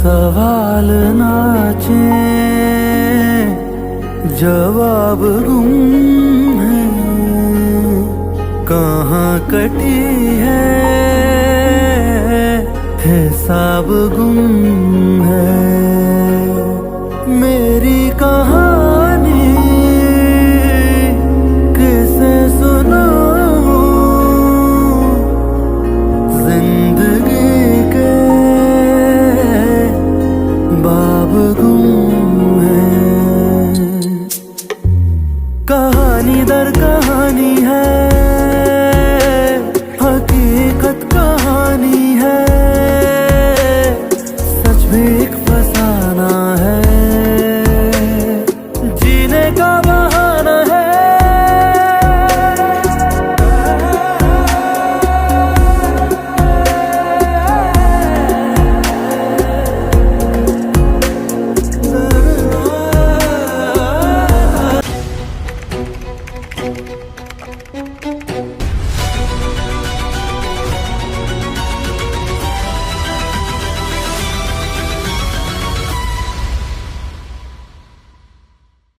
सवाल नाचे, जवाब गुम है। कहाँ कटी है हिसाब गुम है। मेरी कहानी किसे सुनाऊं, जिंदगी के बाब गुम है। कहानी दर कहानी है, हकीकत कहानी है, सच भी एक फसाना है।